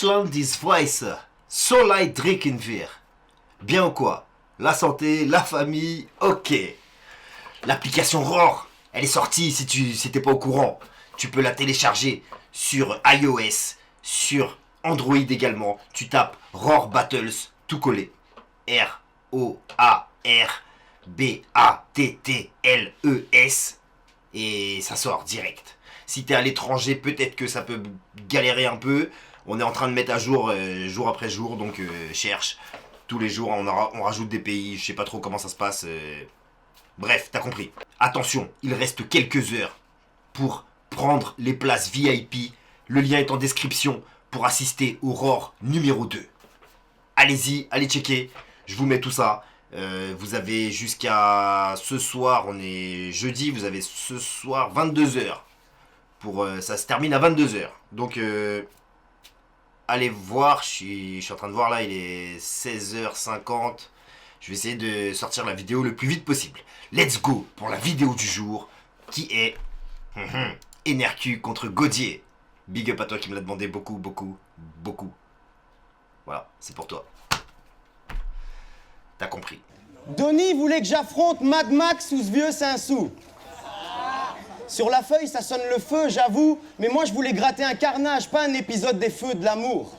Deutschland ist Weisse. So leid trinken wir. Bien ou quoi? La santé, la famille, ok. L'application ROR, elle est sortie si t'es pas au courant. Tu peux la télécharger sur iOS, sur Android également. Tu tapes ROR Battles, tout collé. ROARBATTLES. Et ça sort direct. Si t'es à l'étranger, peut-être que ça peut galérer un peu. On est en train de mettre à jour jour après jour, donc cherche. Tous les jours, on rajoute des pays, je sais pas trop comment ça se passe. Bref, t'as compris. Attention, il reste quelques heures pour prendre les places VIP. Le lien est en description pour assister au ROR numéro 2. Allez-y, allez checker. Je vous mets tout ça. Vous avez jusqu'à ce soir, on est jeudi, vous avez ce soir 22h. Ça se termine à 22h. Donc, allez voir, je suis en train de voir là, il est 16h50. Je vais essayer de sortir la vidéo le plus vite possible. Let's go pour la vidéo du jour qui est NRQ contre Gaudier. Big up à toi qui me l'a demandé beaucoup. Voilà, c'est pour toi. T'as compris. Donny voulait que j'affronte Mad Max ou ce vieux Saint-Sou. Sur la feuille, ça sonne le feu, j'avoue, mais moi je voulais gratter un carnage, pas un épisode des feux de l'amour.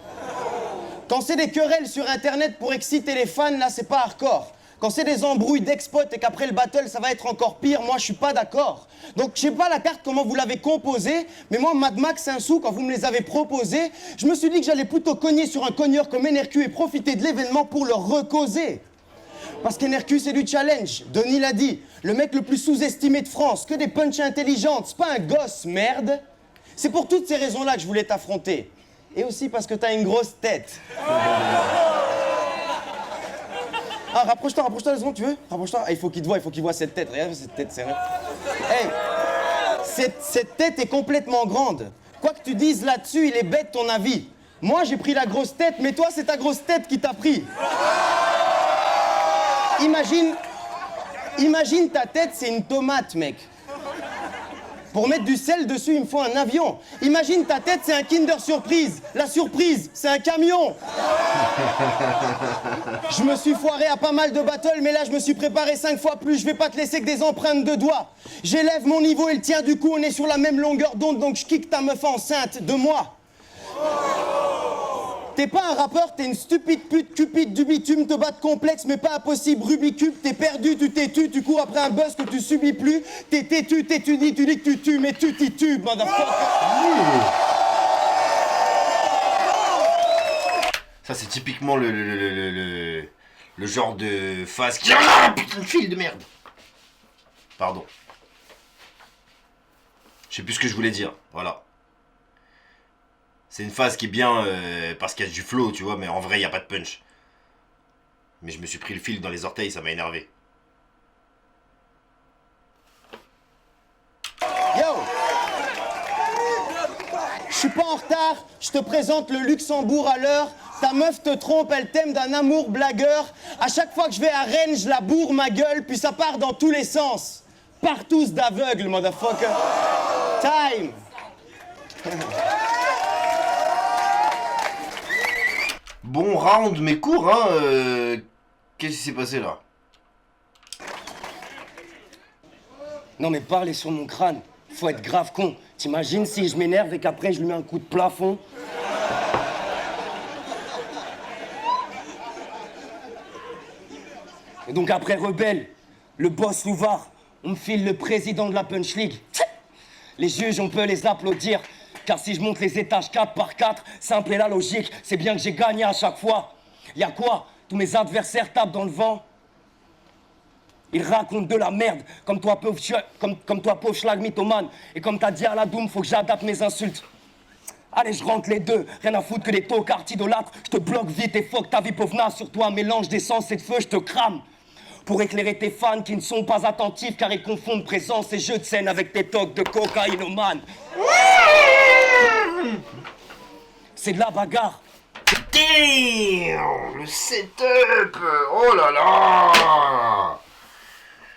Quand c'est des querelles sur internet pour exciter les fans, là c'est pas hardcore. Quand c'est des embrouilles d'ex-potes et qu'après le battle ça va être encore pire, moi je suis pas d'accord. Donc je sais pas la carte comment vous l'avez composée, mais moi Mad Max Saint-Sou, quand vous me les avez proposés, je me suis dit que j'allais plutôt cogner sur un cogneur comme NRQ et profiter de l'événement pour leur recauser. Parce qu'NRQ c'est du challenge, Donny l'a dit, le mec le plus sous-estimé de France, que des punches intelligentes, c'est pas un gosse, merde. C'est pour toutes ces raisons-là que je voulais t'affronter. Et aussi parce que t'as une grosse tête. Ah, rapproche-toi 2 secondes, tu veux? Rapproche-toi. Ah, il faut qu'il voit cette tête. Regarde cette tête, c'est vrai. Hey, cette tête est complètement grande. Quoi que tu dises là-dessus, il est bête ton avis. Moi, j'ai pris la grosse tête, mais toi, c'est ta grosse tête qui t'a pris. Imagine ta tête, c'est une tomate, mec. Pour mettre du sel dessus, il me faut un avion. Imagine ta tête, c'est un Kinder Surprise. La surprise, c'est un camion. Je me suis foiré à pas mal de battles, mais là, je me suis préparé 5 fois plus. Je vais pas te laisser que des empreintes de doigts. J'élève mon niveau et le tien, du coup, on est sur la même longueur d'onde, donc je kick ta meuf enceinte de moi. T'es pas un rappeur, t'es une stupide pute, cupide du bitume, te bats de complexe, mais pas impossible, Rubikube, t'es perdu, tu t'es tu cours après un buzz que tu subis plus, t'es têtu, tu dis que tu tues, mais tu t'y tues, motherfucker. Ça c'est typiquement le genre de phase qui... Ah, putain de fil de merde. Pardon. Je sais plus ce que je voulais dire, voilà. C'est une phase qui est bien parce qu'il y a du flow, tu vois, mais en vrai, il n'y a pas de punch. Mais je me suis pris le fil dans les orteils, ça m'a énervé. Yo! Je suis pas en retard, je te présente le Luxembourg à l'heure. Ta meuf te trompe, elle t'aime d'un amour blagueur. À chaque fois que je vais à Rennes, je la bourre ma gueule, puis ça part dans tous les sens. Partous d'aveugle, motherfucker. Time! Bon round, mais court, hein. Qu'est-ce qui s'est passé là? Non mais parler sur mon crâne, faut être grave con. T'imagines si je m'énerve et qu'après je lui mets un coup de plafond? Et donc après Rebelle, le boss Louvard, on me file le président de la Punch League. Les juges, on peut les applaudir. Car si je monte les étages 4 par 4, simple et la logique, c'est bien que j'ai gagné à chaque fois. Y'a quoi? Tous mes adversaires tapent dans le vent. Ils racontent de la merde, comme toi pauvre schlag mythomane. Et comme t'as dit à la Doom, faut que j'adapte mes insultes. Allez, je rentre les deux, rien à foutre que les tocards idolâtres. Je te bloque vite et fuck ta vie pauvre naze. Sur toi, un mélange d'essence et de feu, je te crame. Pour éclairer tes fans qui ne sont pas attentifs car ils confondent présence et jeux de scène avec tes tocs de cocaïnomane. C'est de la bagarre. Damn, le setup. Oh là là.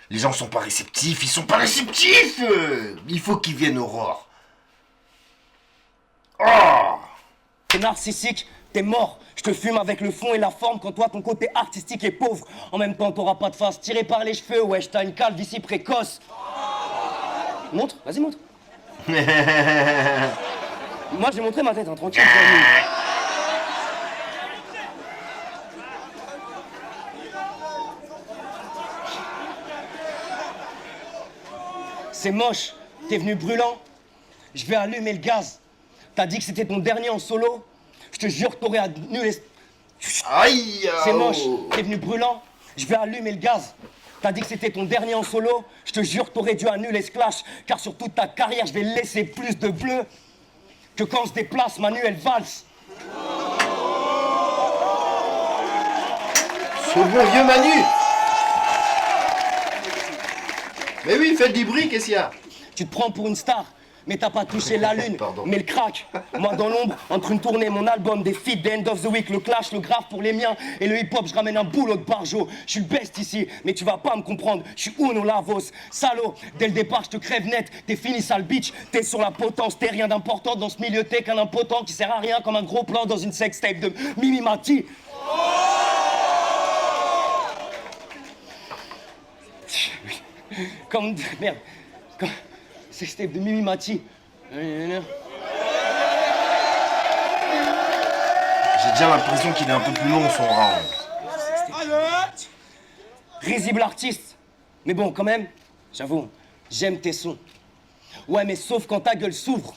Les gens sont pas réceptifs, ils sont pas réceptifs. Il faut qu'ils viennent au ROR. Oh. C'est narcissique, T'es mort, je te fume avec le fond et la forme quand toi ton côté artistique est pauvre. En même temps t'auras pas de face, tiré par les cheveux, wesh, t'as une calvitie précoce. Montre, vas-y montre. Moi j'ai montré ma tête, hein, tranquille. C'est moche, t'es venu brûlant. Je vais allumer le gaz. T'as dit que c'était ton dernier en solo. Je te jure que t'aurais annulé. Aïe. C'est moche, t'es venu brûlant. Je vais allumer le gaz. T'as dit que c'était ton dernier en solo. Je te jure que t'aurais dû annuler ce clash. Car sur toute ta carrière, je vais laisser plus de bleu que quand on se déplace, Manuel Valls. Ce bon vieux Manu. Mais oui, faites du bruit, qu'est-ce qu'il y a? Tu te prends pour une star, mais t'as pas touché la lune. Pardon. Mais le crack, moi dans l'ombre, entre une tournée, mon album, des feats, des end of the week, le clash, le grave pour les miens, et le hip-hop, je ramène un boulot de barjo. Je suis le best ici, mais tu vas pas me comprendre. Je suis Uno Lavos, salaud. Dès le départ, je te crève net. T'es fini, sale bitch. T'es sur la potence, t'es rien d'important dans ce milieu. T'es qu'un impotent qui sert à rien comme un gros plan dans une sextape de Mimi Mati. Comme... Merde. Comme... Sextape de Mimi Mati. J'ai déjà l'impression qu'il est un peu plus long son round. Risible artiste. Mais bon, quand même, j'avoue, j'aime tes sons. Ouais, mais sauf quand ta gueule s'ouvre.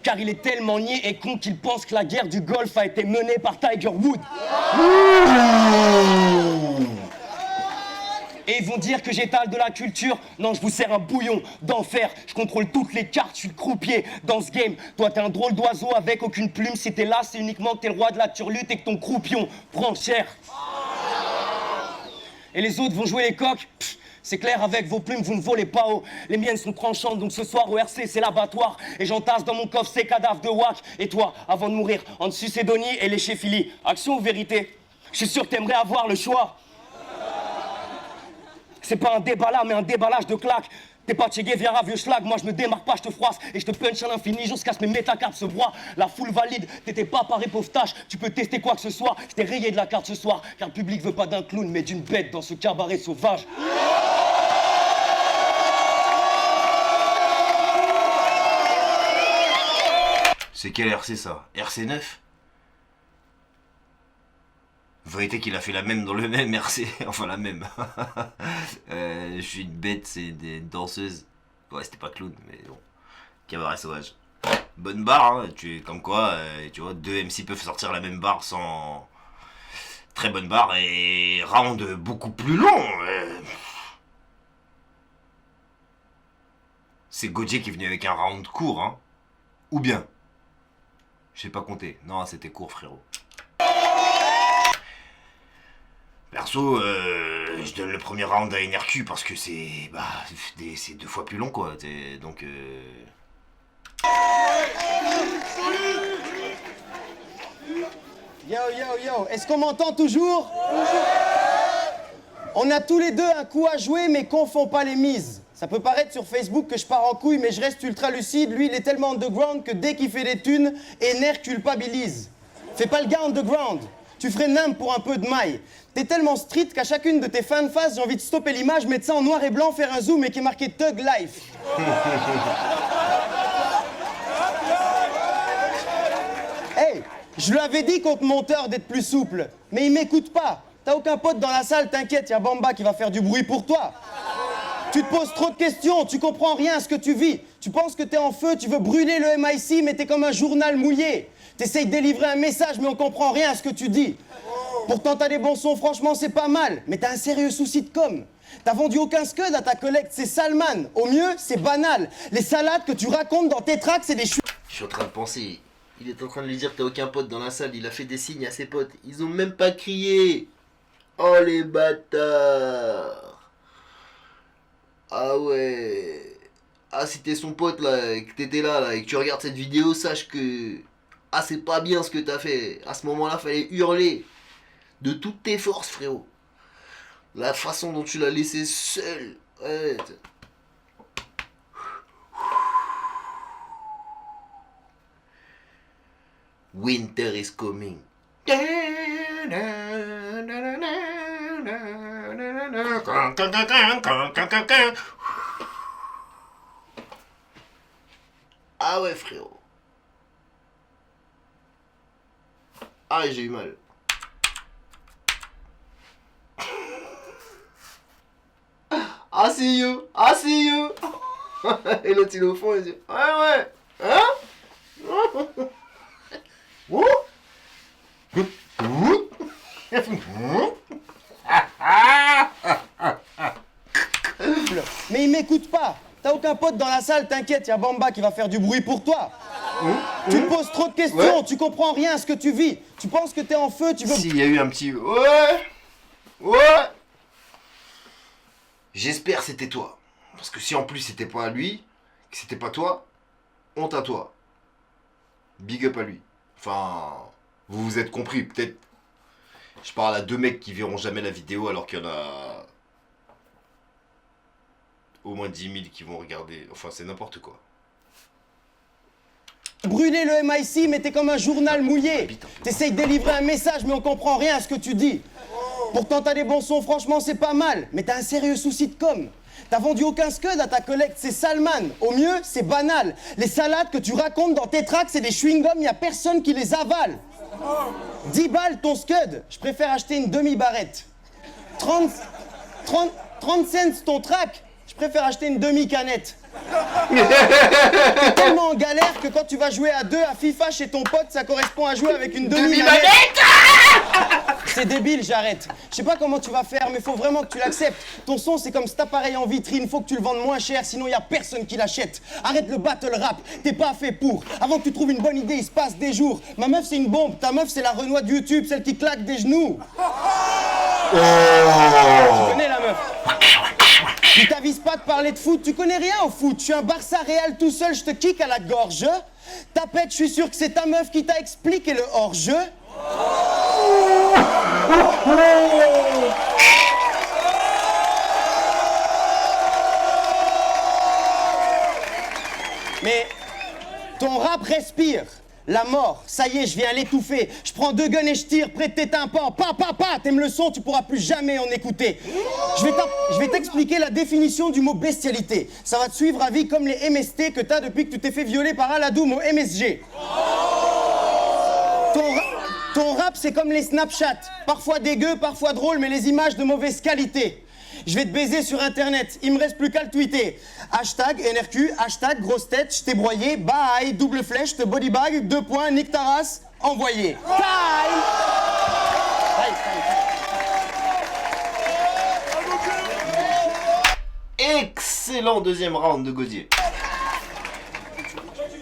Car il est tellement niais et con qu'il pense que la guerre du Golfe a été menée par Tiger Woods. Et ils vont dire que j'étale de la culture. Non, je vous sers un bouillon d'enfer. Je contrôle toutes les cartes, je suis le croupier dans ce game. Toi, t'es un drôle d'oiseau avec aucune plume. Si t'es là, c'est uniquement que t'es le roi de la turlute et que ton croupion prend cher. Et les autres vont jouer les coqs. C'est clair, avec vos plumes, vous ne volez pas haut. Les miennes sont tranchantes, donc ce soir au RC, c'est l'abattoir. Et j'entasse dans mon coffre ces cadavres de wack. Et toi, avant de mourir, en dessus c'est Donny et lécher Philly. Action ou vérité? Je suis sûr que t'aimerais avoir le choix. C'est pas un débat là, mais un déballage de claques. T'es pas Che Guevara, vieux schlag, moi je me démarque pas, je te froisse et je te punch à l'infini jusqu'à ce que mes métacartes se broient. La foule valide, t'étais pas paré pauvre tâche, tu peux tester quoi que ce soit. Je t'ai rayé de la carte ce soir, car le public veut pas d'un clown, mais d'une bête dans ce cabaret sauvage. C'est quel RC ça? RC9? Vérité qu'il a fait la même dans le même RC, enfin la même. Je suis une bête, c'est des danseuses. Ouais, c'était pas clown, mais bon. Cabaret sauvage. Bonne barre, hein. Comme quoi, tu vois, deux MC peuvent sortir la même barre sans... Très bonne barre et round beaucoup plus long. C'est Gojek qui est venu avec un round court, hein. Ou bien. Je sais pas compter. Non, c'était court, frérot. Perso, je donne le premier round à NRQ parce que c'est c'est 2 fois plus long quoi. Donc Yo yo yo, est-ce qu'on m'entend toujours? On a tous les deux un coup à jouer, mais confond pas les mises. Ça peut paraître sur Facebook que je pars en couille, mais je reste ultra lucide. Lui, il est tellement underground que dès qu'il fait des thunes, NR culpabilise. Fais pas le gars underground. Tu ferais nimp pour un peu de maille. T'es tellement street qu'à chacune de tes fins de phase, j'ai envie de stopper l'image, mettre ça en noir et blanc, faire un zoom et qui est marqué Thug Life. Hey, je lui avais dit contre monteur d'être plus souple, mais il m'écoute pas. T'as aucun pote dans la salle, t'inquiète, y'a Bamba qui va faire du bruit pour toi. Tu te poses trop de questions, tu comprends rien à ce que tu vis. Tu penses que t'es en feu, tu veux brûler le MIC, mais t'es comme un journal mouillé. T'essayes de délivrer un message, mais on comprend rien à ce que tu dis. Pourtant, t'as des bons sons, franchement, c'est pas mal. Mais t'as un sérieux souci de com. T'as vendu aucun scud à ta collecte, c'est Salman. Au mieux, c'est banal. Les salades que tu racontes dans tes tracks, c'est des chou... je suis en train de penser. Il est en train de lui dire t'as aucun pote dans la salle. Il a fait des signes à ses potes. Ils ont même pas crié. Oh les bâtards. Ah ouais. Ah si t'es son pote là, et que t'étais là et que tu regardes cette vidéo, sache que... Ah c'est pas bien ce que t'as fait. À ce moment-là, fallait hurler. De toutes tes forces, frérot. La façon dont tu l'as laissé seul. Ouais. Winter is coming. Ah ouais, frérot. Ah, j'ai eu mal. I see you, I see you. Et l'autre il est au fond, il dit ouais, hein? Ouh. Ouh. Mais il m'écoute pas. T'as aucun pote dans la salle, t'inquiète, y'a Bamba qui va faire du bruit pour toi. Tu te poses trop de questions, tu comprends rien à ce que tu vis. Tu penses que t'es en feu, tu veux... S'il y a eu un petit... Ouais. J'espère c'était toi. Parce que si en plus c'était pas lui, que c'était pas toi, honte à toi. Big up à lui. Enfin, vous vous êtes compris, peut-être. Je parle à deux mecs qui verront jamais la vidéo alors qu'il y en a au moins 10 000 qui vont regarder. Enfin, c'est n'importe quoi. Brûler le MIC, mais t'es comme un journal mouillé. T'essayes de délivrer un message, mais on comprend rien à ce que tu dis. Pourtant, t'as des bons sons, franchement, c'est pas mal. Mais t'as un sérieux souci de com'. T'as vendu aucun scud à ta collecte, c'est Salman. Au mieux, c'est banal. Les salades que tu racontes dans tes tracks, c'est des chewing-gums, y a personne qui les avale. 10 balles ton scud, je préfère acheter une demi-barrette. 30 cents ton track, je préfère acheter une demi-canette. T'es tellement en galère que quand tu vas jouer à deux à FIFA chez ton pote, ça correspond à jouer avec une demi-manette. C'est débile, j'arrête. Je sais pas comment tu vas faire, mais faut vraiment que tu l'acceptes. Ton son, c'est comme cet appareil en vitrine, faut que tu le vendes moins cher, sinon y a personne qui l'achète. Arrête le battle rap, t'es pas fait pour. Avant que tu trouves une bonne idée, il se passe des jours. Ma meuf, c'est une bombe, ta meuf, c'est la Renoir de YouTube, celle qui claque des genoux. Tu connais la meuf? Tu t'avises pas de parler de foot, tu connais rien au foot. Je suis un Barça Real tout seul, je te kick à la gorge. Ta pète, je suis sûr que c'est ta meuf qui t'a expliqué le hors-jeu. Mais ton rap respire. La mort, ça y est, je viens l'étouffer. Je prends 2 guns et je tire près de tes tympans. Pa, t'aimes le son, tu pourras plus jamais en écouter. Je vais t'expliquer la définition du mot bestialité. Ça va te suivre à vie comme les MST que t'as depuis que tu t'es fait violer par Aladoum au MSG. Ton rap, c'est comme les Snapchat. Parfois dégueu, parfois drôle, mais les images de mauvaise qualité. Je vais te baiser sur internet, il me reste plus qu'à le tweeter. Hashtag NRQ, hashtag grosse tête, je t'ai broyé, bye, double flèche, te bodybag, 2 points, nique ta race, envoyé. Time. Excellent deuxième round de Gaudier.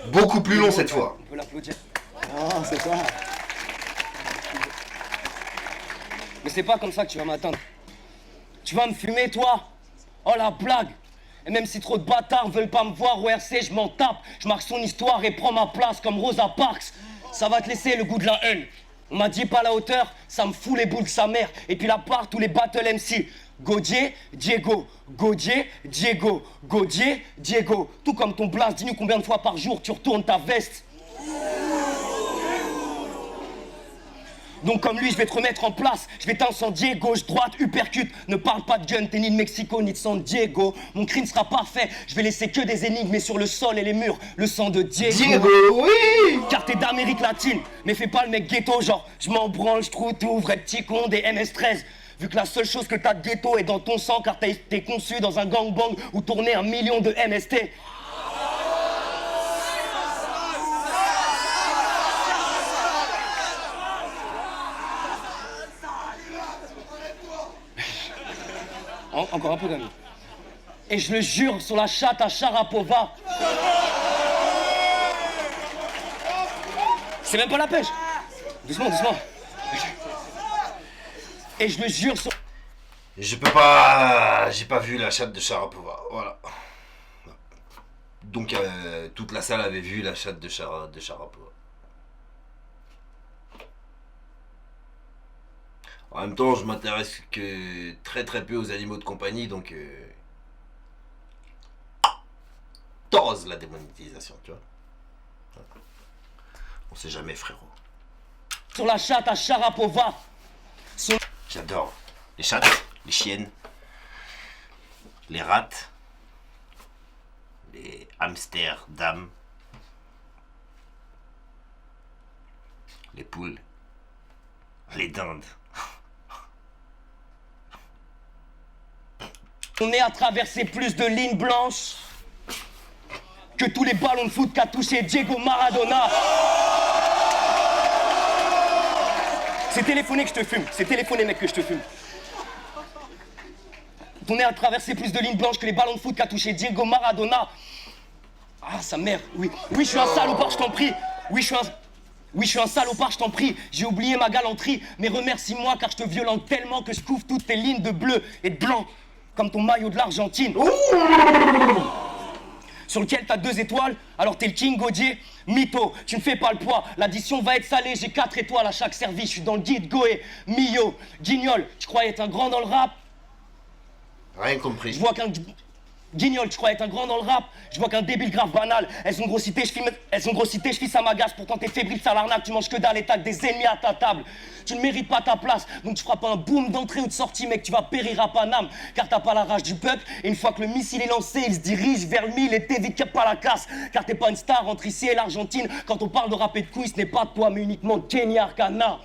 Beaucoup plus long cette fois. On peut l'applaudir. Non, c'est quoi? Mais c'est pas comme ça que tu vas m'atteindre. Tu vas me fumer, toi? Oh, la blague! Et même si trop de bâtards veulent pas me voir au RC, je m'en tape. Je marque son histoire et prends ma place comme Rosa Parks. Ça va te laisser le goût de la haine. On m'a dit pas à la hauteur, ça me fout les boules de sa mère. Et puis la part, tous les battle MC. Gaudier, Diego. Gaudier, Diego. Gaudier, Diego. Tout comme ton blast, dis-nous combien de fois par jour tu retournes ta veste. Donc comme lui, je vais te remettre en place. Je vais t'incendier, gauche, droite, uppercut. Ne parle pas de gun, t'es ni de Mexico, ni de San Diego. Mon crime sera parfait. Je vais laisser que des énigmes sur le sol et les murs. Le sang de Diego. Diego, oui! Car t'es d'Amérique latine. Mais fais pas le mec ghetto, genre je m'en branle, je trouve tout, vrai petit con des MS-13. Vu que la seule chose que t'as de ghetto est dans ton sang, car t'as été conçu dans un gangbang où tournait 1 million de MST. Encore un peu d'amis. Et je le jure sur la chatte à Sharapova. C'est même pas la pêche. Doucement, doucement. Et je le jure sur... Je peux pas... J'ai pas vu la chatte de Sharapova. Voilà. Donc toute la salle avait vu la chatte de Sharapova. En même temps, je m'intéresse que très peu aux animaux de compagnie, donc t'oses la démonétisation, tu vois. On sait jamais, frérot. sur la chatte à Sharapova. J'adore les chattes, les chiennes, les rats, les hamsters, dames, les poules, les dindes. On est à traverser plus de lignes blanches que tous les ballons de foot qu'a touché Diego Maradona. C'est téléphoné que je te fume. C'est téléphoné, mec, que je te fume. On est à traverser plus de lignes blanches que les ballons de foot qu'a touché Diego Maradona. Ah, sa mère, oui. Oui, je suis un salopard, je t'en prie. Oui, je suis un salopard, je t'en prie. J'ai oublié ma galanterie. Mais remercie-moi car je te violente tellement que je couvre toutes tes lignes de bleu et de blanc. Comme ton maillot de l'Argentine. Sur lequel t'as 2 étoiles, alors t'es le King Godier. Mytho, tu ne fais pas le poids. L'addition va être salée, j'ai 4 étoiles à chaque service. Je suis dans le guide Goé, Mio, Guignol. Tu croyais être un grand dans le rap? Rien compris. Je vois qu'un... Guignol, tu croyais être un grand dans le rap? Je vois qu'un débile grave banal. Elles ont grossité, je fils à ma gasse. Pourtant t'es fébrile, sale arnaque. Tu manges que dalle et t'as que des ennemis à ta table. Tu ne mérites pas ta place. Donc tu feras pas un boom d'entrée ou de sortie, mec. Tu vas périr à Paname. Car t'as pas la rage du peuple. Et une fois que le missile est lancé, il se dirige vers le mille et t'évites pas la casse. Car t'es pas une star entre ici et l'Argentine. Quand on parle de rap et de couilles, ce n'est pas de toi, mais uniquement de Kenny Arcana.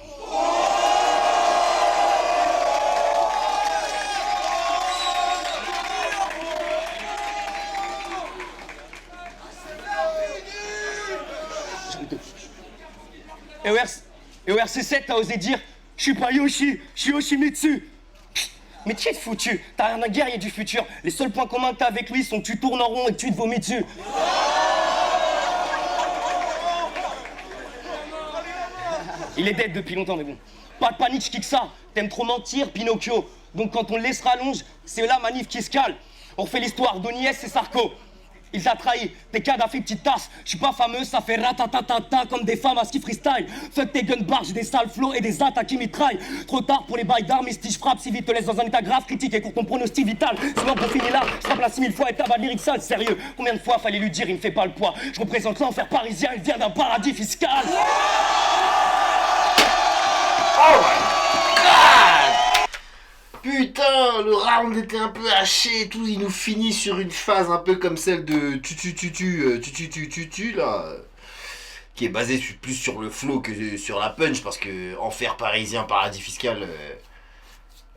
Et au RC7, t'as osé dire « Je suis pas Yoshi, je suis Yoshimitsu ». Mais qui est foutu? T'as rien à guerrier du futur. Les seuls points communs que t'as avec lui sont que tu tournes en rond et que tu te vomis dessus. Il est dead depuis longtemps, mais bon. Pas de panique, je kick ça. T'aimes trop mentir, Pinocchio. Donc quand on le laisse rallonge, c'est la manif qui se cale. On refait l'histoire d'Oniès et Sarko. Il t'a trahi, tes cadres a fait petite tasse. Je suis pas fameux, ça fait ratatatata comme des femmes à ski freestyle. Fuck tes gun bars, j'ai des sales flots et des attaques qui mitraillent. Trop tard pour les bails d'armes et si je frappe si vite te laisse dans un état grave critique et pour ton pronostic vital. Sinon pour finir là, je frappe la 6000 fois et tabac de lyrique sale, sérieux. Combien de fois fallait lui dire il ne fait pas le poids? Je représente l'enfer parisien, il vient d'un paradis fiscal. Oh my god! Putain, le round était un peu haché et tout, il nous finit sur une phase un peu comme celle de tu là, qui est basée plus sur le flow que sur la punch, parce que enfer parisien, paradis fiscal,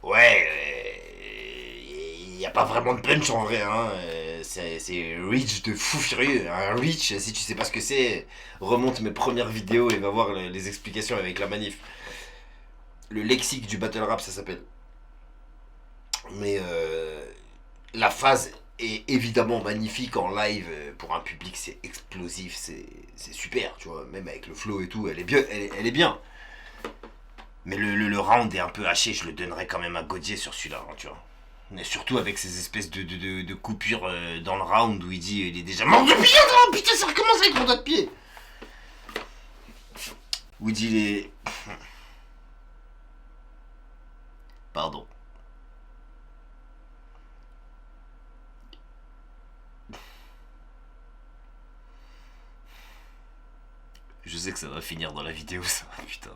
ouais, il n'y a pas vraiment de punch en vrai, hein, c'est reach de fou furieux, un reach, si tu sais pas ce que c'est, remonte mes premières vidéos et va voir les explications avec la manif. Le lexique du battle rap, ça s'appelle. Mais la phase est évidemment magnifique en live. Pour un public, c'est explosif, c'est super, tu vois. Même avec le flow et tout, elle est bien. Elle est bien. Mais le round est un peu haché. Je le donnerais quand même à Godier sur celui-là, hein, tu vois. Mais surtout avec ces espèces de coupures dans le round où il dit il est déjà mort de pied. Putain, ça recommence avec mon doigt de pied. Où il dit il est... Pardon. Je sais que ça va finir dans la vidéo, ça, putain.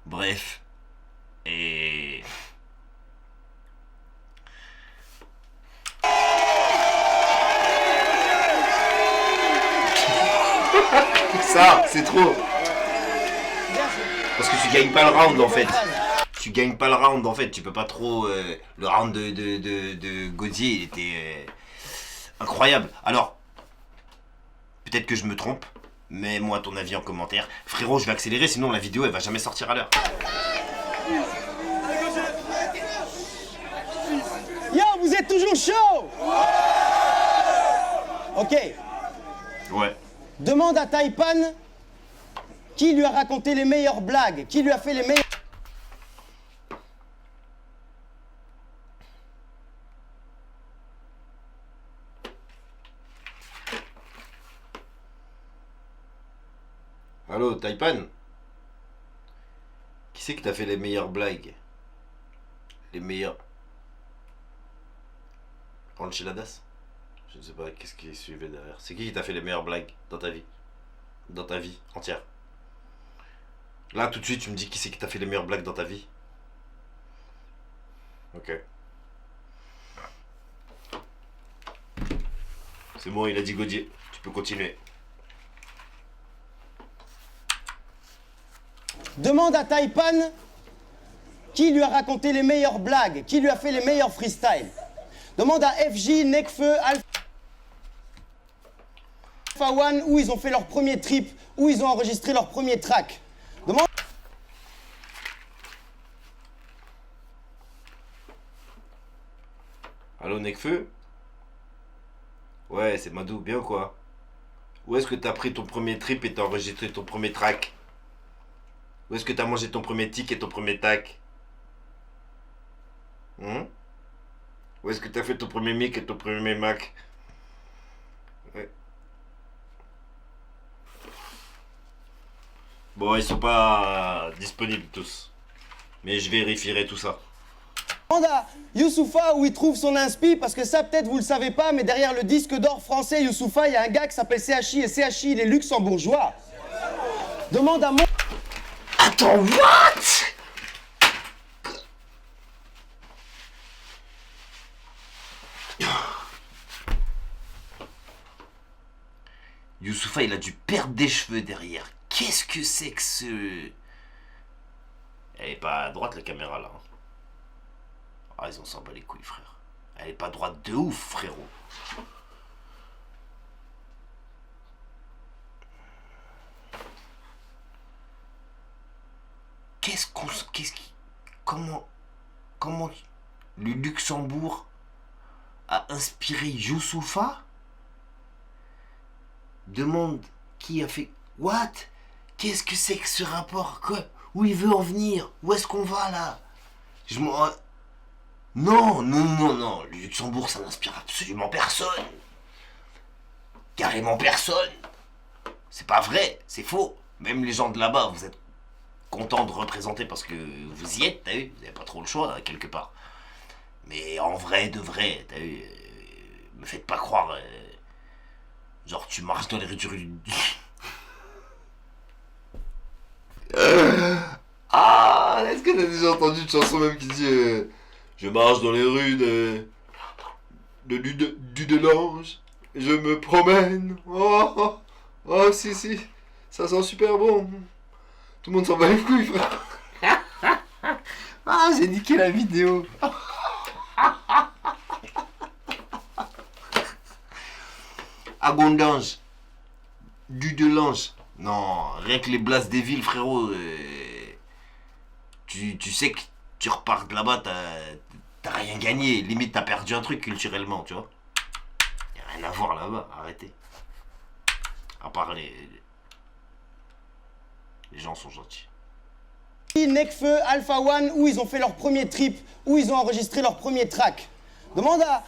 Bref. Et... ça, c'est trop. Parce que tu gagnes pas le round, en fait. Tu gagnes pas le round, en fait. Tu peux pas trop... le round de Godier, il était... incroyable. Alors, peut-être que je me trompe. Mais moi, ton avis en commentaire. Frérot, je vais accélérer, sinon la vidéo, elle va jamais sortir à l'heure. Yo, vous êtes toujours chaud? Ok. Ouais. Demande à Taipan qui lui a raconté les meilleures blagues, qui lui a fait les meilleures... Allô, Taipan? Qui c'est qui t'a fait les meilleures blagues? Les meilleures... Enchiladas? Je ne sais pas qu'est-ce qui suivait derrière. C'est qui t'a fait les meilleures blagues dans ta vie? Dans ta vie entière? Là, tout de suite, tu me dis qui c'est qui t'a fait les meilleures blagues dans ta vie? Ok. C'est bon, il a dit Godier. Tu peux continuer. Demande à Taipan qui lui a raconté les meilleures blagues, qui lui a fait les meilleurs freestyles. Demande à FJ, Nekfeu, Alpha One où ils ont fait leur premier trip, où ils ont enregistré leur premier track. Demande... Allô, Nekfeu? Ouais, c'est Madou, bien ou quoi? Où est-ce que t'as pris ton premier trip et t'as enregistré ton premier track? Où est-ce que t'as mangé ton premier tic et ton premier tac? Où est-ce que t'as fait ton premier mic et ton premier Mac? Ouais. Bon, ils sont pas disponibles tous. Mais je vérifierai tout ça. Demande à Youssoupha où il trouve son inspi, parce que ça, peut-être, vous le savez pas, mais derrière le disque d'or français Youssoupha, il y a un gars qui s'appelle CHI, et CHI, il est luxembourgeois. Demande à mon... Attends, what? Youssoupha, il a dû perdre des cheveux derrière. Qu'est-ce que c'est que ce... Elle est pas à droite, la caméra, là. Ah, ils ont s'en bat les couilles, frère. Elle est pas droite de ouf, frérot. Comment le Luxembourg a inspiré Youssoupha? Demande qui a fait... What? Qu'est-ce que c'est que ce rapport? Quoi? Où il veut en venir? Où est-ce qu'on va, là? Je m'en... Non. Le Luxembourg, ça n'inspire absolument personne. Carrément personne. C'est pas vrai, c'est faux. Même les gens de là-bas, vous êtes contents de représenter parce que vous y êtes, t'as vu? Vous n'avez pas trop le choix, quelque part. Mais en vrai, de vrai, t'as vu? Me faites pas croire... genre, tu marches dans les rues du... Ah, est-ce que t'as déjà entendu une chanson même qui dit je marche dans les rues du Delange, je me promène, si, ça sent super bon, tout le monde s'en bat les couilles, frère. Ah, j'ai niqué la vidéo. Agondange, du Delange. Non, rien que les blasts des villes, frérot. Tu sais que tu repars de là-bas, t'as rien gagné. Limite, t'as perdu un truc culturellement, tu vois. Y'a rien à voir là-bas, arrêtez. À part les gens sont gentils. Nekfeu, Alpha One où ils ont fait leur premier trip, où ils ont enregistré leur premier track. Demande à...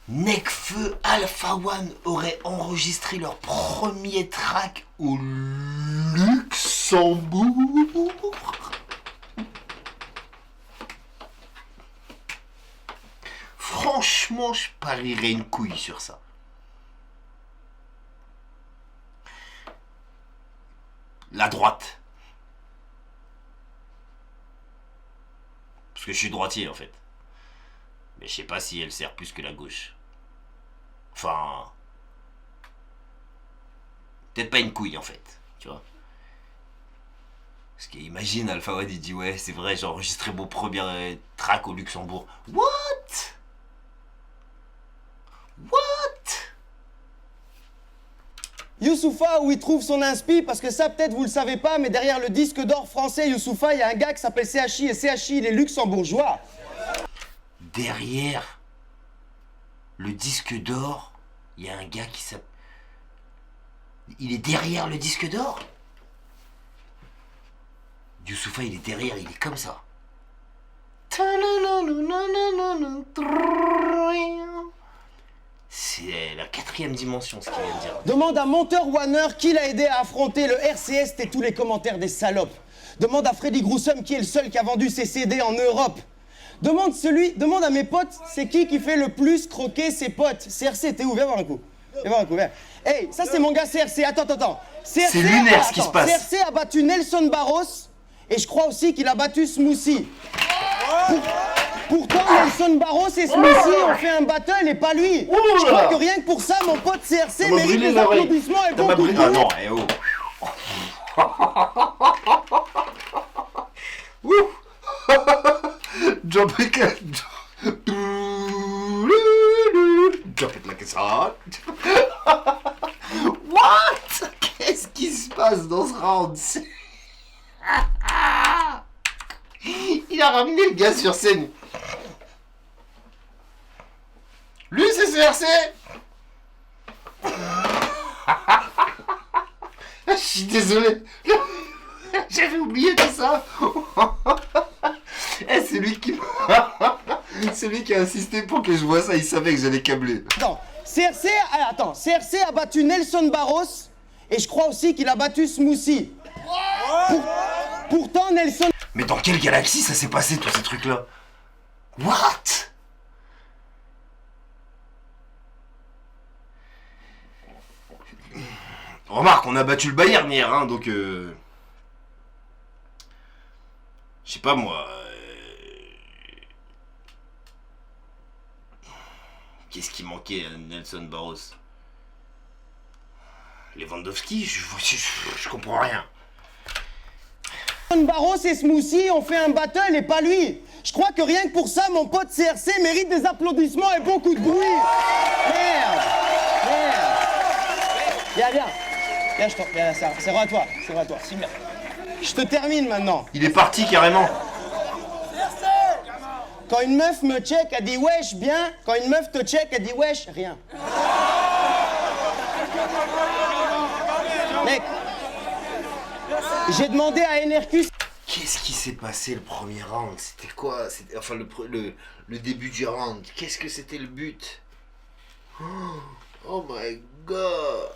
Nekfeu, Alpha One auraient enregistré leur premier track au Luxembourg. Franchement, je parierais une couille sur ça. La droite. Parce que je suis droitier en fait. Mais je sais pas si elle sert plus que la gauche. Enfin... Peut-être pas une couille en fait, tu vois. Parce qu'imagine Alpha One il dit ouais c'est vrai j'ai enregistré mon premier track au Luxembourg. What? Youssoupha où il trouve son inspi, parce que ça, peut-être, vous le savez pas, mais derrière le disque d'or français Youssoupha, il y a un gars qui s'appelle CHI, et CHI, il est luxembourgeois. Derrière le disque d'or, il y a un gars qui s'appelle... Il est derrière le disque d'or? Youssoupha, il est derrière, il est comme ça. C'est la 4e dimension, ce qu'il vient de dire. Demande à Monteur Warner qui l'a aidé à affronter le RCS et tous les commentaires des salopes. Demande à Freddy Groussum qui est le seul qui a vendu ses CD en Europe. Demande à mes potes, c'est qui fait le plus croquer ses potes. CRC, t'es où? Viens voir un coup. Viens voir un coup, viens. Hey, ça c'est mon gars CRC, attends. C'est lunaire ce qui se passe. CRC a battu Nelson Barros, et je crois aussi qu'il a battu Smoothie. Pourtant, Nelson Barros et Smoothie ont fait un battle et pas lui. Je crois que rien que pour ça, mon pote CRC mérite des applaudissements et beaucoup de bruit. Ah non, eh oh. Jump it like it's hot. What? Qu'est-ce qui se passe dans ce round? Il a ramené le gars sur scène. Lui, c'est CRC. Je suis désolé. J'avais oublié tout ça. Eh, c'est lui qui... c'est lui qui a insisté pour que je vois ça. Il savait que j'allais câbler. CRC a battu Nelson Barros, et je crois aussi qu'il a battu Smoothie. Pourtant, Nelson... Mais dans quelle galaxie ça s'est passé, tous ces trucs-là? What? Remarque, on a battu le Bayern hier, hein, donc... Je sais pas, moi... Qu'est-ce qui manquait à Nelson Barros? Lewandowski, je comprends rien. Nelson Barros et Smoothie ont fait un battle et pas lui. Je crois que rien que pour ça, mon pote CRC mérite des applaudissements et beaucoup de bruit. Merde. Viens, c'est à toi. Je te termine maintenant. Il est parti carrément. Quand une meuf me check, elle dit wesh, bien. Quand une meuf te check, elle dit wesh, rien. Mec, j'ai demandé à NRQ... Qu'est-ce qui s'est passé le premier round? C'était quoi? Enfin, le début du round. Qu'est-ce que c'était le but? Oh my god.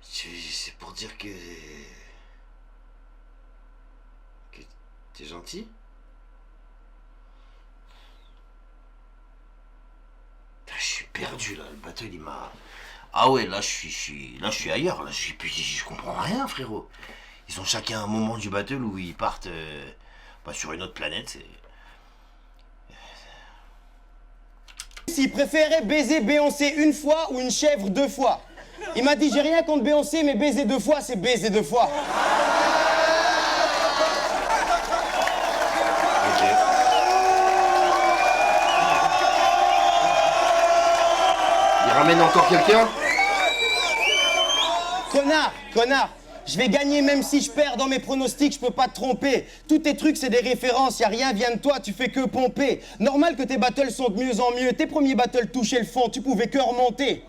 C'est pour dire que t'es gentil? Je suis perdu là, le battle il m'a... Ah ouais, là je suis ailleurs, là je comprends rien, frérot. Ils ont chacun un moment du battle où ils partent sur une autre planète. S'il préférait baiser Beyoncé une fois ou une chèvre 2 fois. Il m'a dit j'ai rien contre Beyoncé, mais baiser 2 fois, c'est baiser 2 fois. Ok. Il ramène encore quelqu'un? Connard. Je vais gagner même si je perds dans mes pronostics, je peux pas te tromper. Tous tes trucs, c'est des références, y a rien vient de toi, tu fais que pomper. Normal que tes battles sont de mieux en mieux. Tes premiers battles touchaient le fond, tu pouvais que remonter.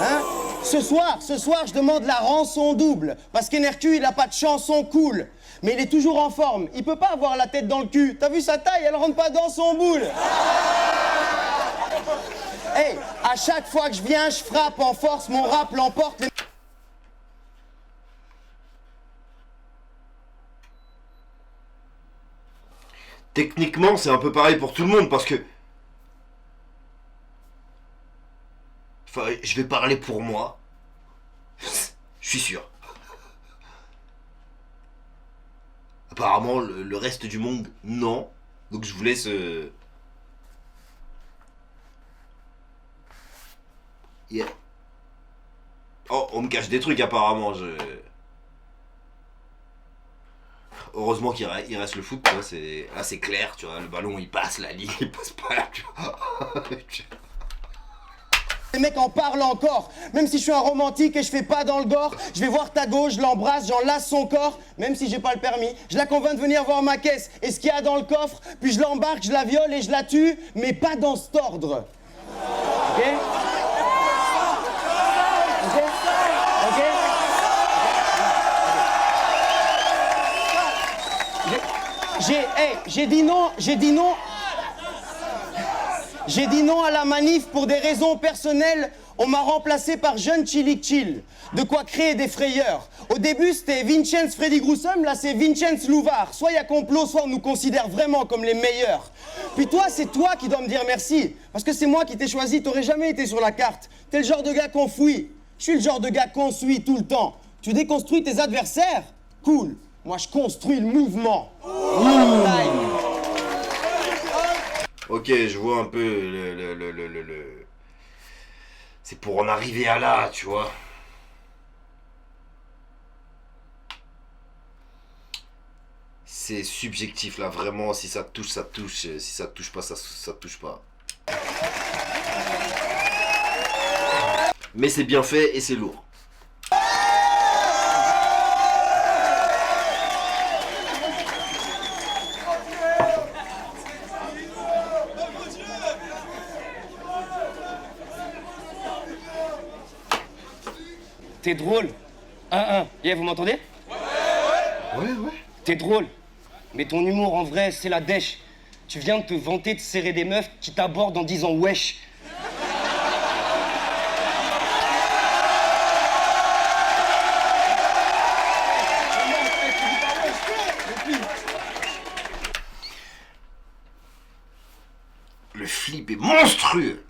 Hein? Ce soir, je demande la rançon double. Parce qu'NRQ, il a pas de chanson cool. Mais il est toujours en forme. Il peut pas avoir la tête dans le cul. T'as vu sa taille, elle rentre pas dans son boule. Hey, à chaque fois que je viens, je frappe en force, mon rap l'emporte. Techniquement, c'est un peu pareil pour tout le monde parce que... Enfin, je vais parler pour moi. Je suis sûr. Apparemment, le reste du monde, non. Donc je vous laisse... Yeah. Oh, on me cache des trucs apparemment. Heureusement qu'il reste le foot, tu vois, là c'est clair, tu vois, le ballon il passe, la ligne il passe pas, tu vois. Les mecs en parlent encore. Même si je suis un romantique et je fais pas dans le gore, je vais voir ta gauche, je l'embrasse, j'en lasse son corps, même si j'ai pas le permis. Je la convainc de venir voir ma caisse et ce qu'il y a dans le coffre, puis je l'embarque, je la viole et je la tue, mais pas dans cet ordre. Ok? J'ai dit non à la manif pour des raisons personnelles. On m'a remplacé par Jeune Chili Chill. De quoi créer des frayeurs. Au début, c'était Vincenz Freddy Groussum, là c'est Vincenz Louvard. Soit il y a complot, soit on nous considère vraiment comme les meilleurs. Puis toi, c'est toi qui dois me dire merci. Parce que c'est moi qui t'ai choisi, t'aurais jamais été sur la carte. T'es le genre de gars qu'on fouille. Je suis le genre de gars qu'on suit tout le temps. Tu déconstruis tes adversaires? Cool. Moi, je construis le mouvement. Time. Ok, je vois un peu C'est pour en arriver à là, tu vois. C'est subjectif là, vraiment. Si ça touche, ça touche. Si ça touche pas, ça touche pas. Mais c'est bien fait et c'est lourd. T'es drôle. 1-1. Yeah, vous m'entendez? Ouais. T'es drôle. Mais ton humour, en vrai, c'est la dèche. Tu viens de te vanter de serrer des meufs qui t'abordent en disant wesh. Le flip est monstrueux.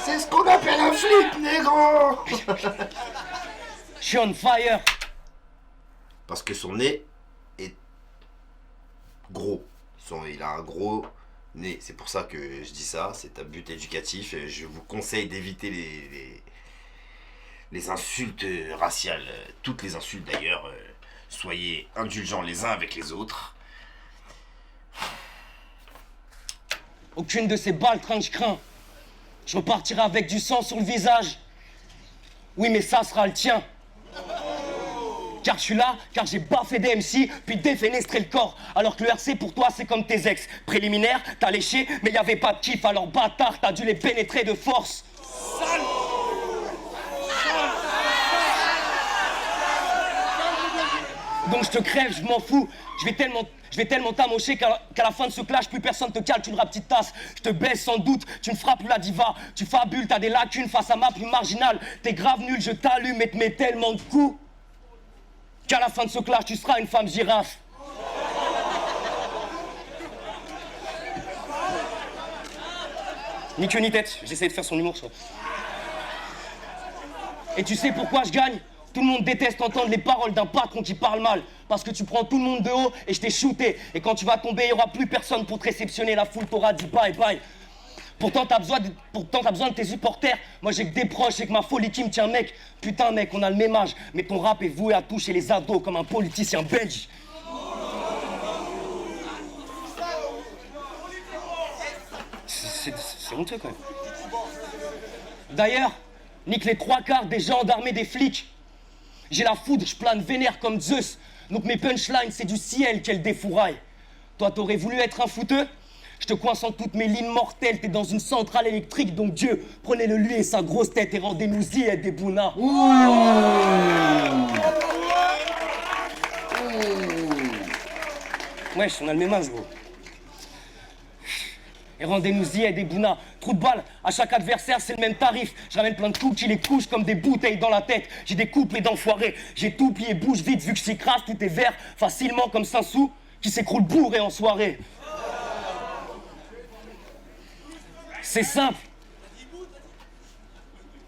C'est ce qu'on appelle un flip, négro. Je suis on fire. Parce que son nez est gros. Il a un gros nez. C'est pour ça que je dis ça. C'est un but éducatif. Je vous conseille d'éviter les insultes raciales. Toutes les insultes d'ailleurs. Soyez indulgents les uns avec les autres. Aucune de ces balles craint je crains. Je repartirai avec du sang sur le visage. Oui, mais ça sera le tien. Car je suis là, car j'ai baffé des MC, puis défenestré le corps. Alors que le RC pour toi c'est comme tes ex. Préliminaire, t'as léché, mais y avait pas de kiff. Alors bâtard, t'as dû les pénétrer de force. Sale. Donc je te crève, je m'en fous. Je vais tellement t'amocher qu'à la fin de ce clash, plus personne te calculera petite tasse. Je te baisse sans doute, tu ne feras plus la diva. Tu fabules, t'as des lacunes face à ma plus marginale. T'es grave nul, je t'allume et te mets tellement de coups qu'à la fin de ce clash, tu seras une femme girafe. Ni queue ni tête, j'essaie de faire son humour, ça. Et tu sais pourquoi je gagne? Tout le monde déteste entendre les paroles d'un patron qui parle mal. Parce que tu prends tout le monde de haut et je t'ai shooté. Et quand tu vas tomber, il n'y aura plus personne pour te réceptionner. La foule t'aura dit bye bye. Pourtant, t'as besoin de tes supporters. Moi, j'ai que des proches et que ma folie qui me tient, mec. Putain, mec, on a le même âge. Mais ton rap est voué à toucher les ados comme un politicien belge. C'est honteux, quand même. D'ailleurs, nique les 3/4 des gendarmes et des flics. J'ai la foudre, je plane vénère comme Zeus. Donc mes punchlines, c'est du ciel qu'elle défouraille. Toi, t'aurais voulu être un fouteux? Je te coince en toutes mes lignes mortelles. T'es dans une centrale électrique, donc Dieu, prenez-le lui et sa grosse tête et rendez-nous-y et des bounas. Wesh, on a le même âge, gros. Et rendez-nous-y et des bounas. Trou de balle, à chaque adversaire c'est le même tarif. Je ramène plein de coups qui les couchent comme des bouteilles dans la tête. J'ai des couplets d'enfoirés. J'ai tout plié bouche vide vu que je s'écrase. Tout est vert facilement comme Saint-Sou qui s'écroule bourré en soirée. C'est simple.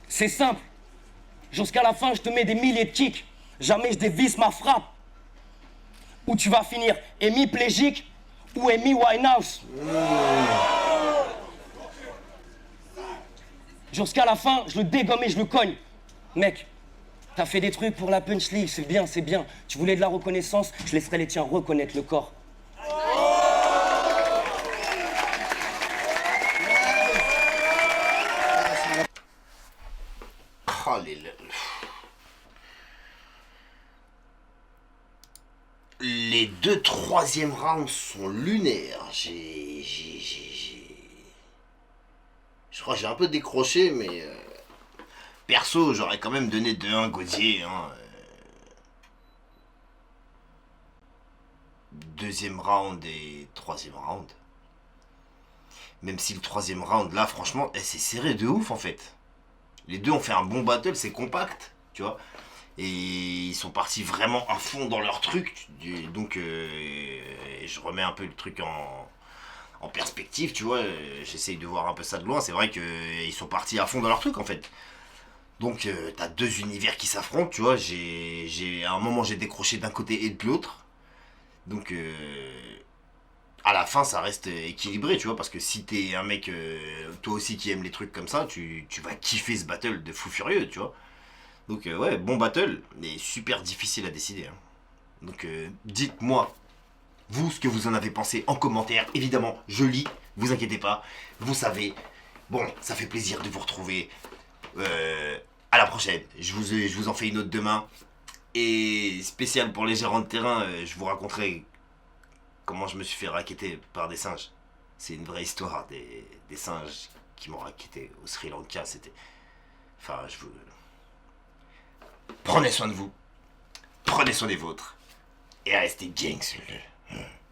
C'est simple. Jusqu'à la fin je te mets des milliers de kicks. Jamais je dévisse ma frappe. Où tu vas finir hémiplégique ou Amy Winehouse. Jusqu'à la fin, je le dégomme et je le cogne. Mec, t'as fait des trucs pour la punchline, c'est bien, c'est bien. Tu voulais de la reconnaissance, je laisserai les tiens reconnaître le corps. Oh, les deux troisièmes rounds sont lunaires. Je crois que j'ai un peu décroché, mais perso, j'aurais quand même donné 2-1 Gaudier. Hein. Deuxième round et troisième round. Même si le troisième round, là, franchement, c'est serré de ouf en fait. Les deux ont fait un bon battle, c'est compact, tu vois. Et ils sont partis vraiment à fond dans leur truc. Donc, je remets un peu le truc en perspective, tu vois. J'essaye de voir un peu ça de loin. C'est vrai qu'ils sont partis à fond dans leur truc en fait. Donc, t'as deux univers qui s'affrontent, tu vois. À un moment, j'ai décroché d'un côté et de l'autre. Donc, à la fin, ça reste équilibré, tu vois. Parce que si t'es un mec, toi aussi qui aime les trucs comme ça, tu vas kiffer ce battle de fou furieux, tu vois. Donc, ouais, bon battle, mais super difficile à décider, hein. Donc, dites-moi, vous, ce que vous en avez pensé en commentaire. Évidemment, je lis, vous inquiétez pas. Vous savez, bon, ça fait plaisir de vous retrouver. À la prochaine. Je vous en fais une autre demain. Et spécial pour les gérants de terrain, je vous raconterai comment je me suis fait racketter par des singes. C'est une vraie histoire, des singes qui m'ont racketté au Sri Lanka. C'était. Enfin, je vous. Prenez soin de vous. Prenez soin des vôtres. Et restez gang sur le.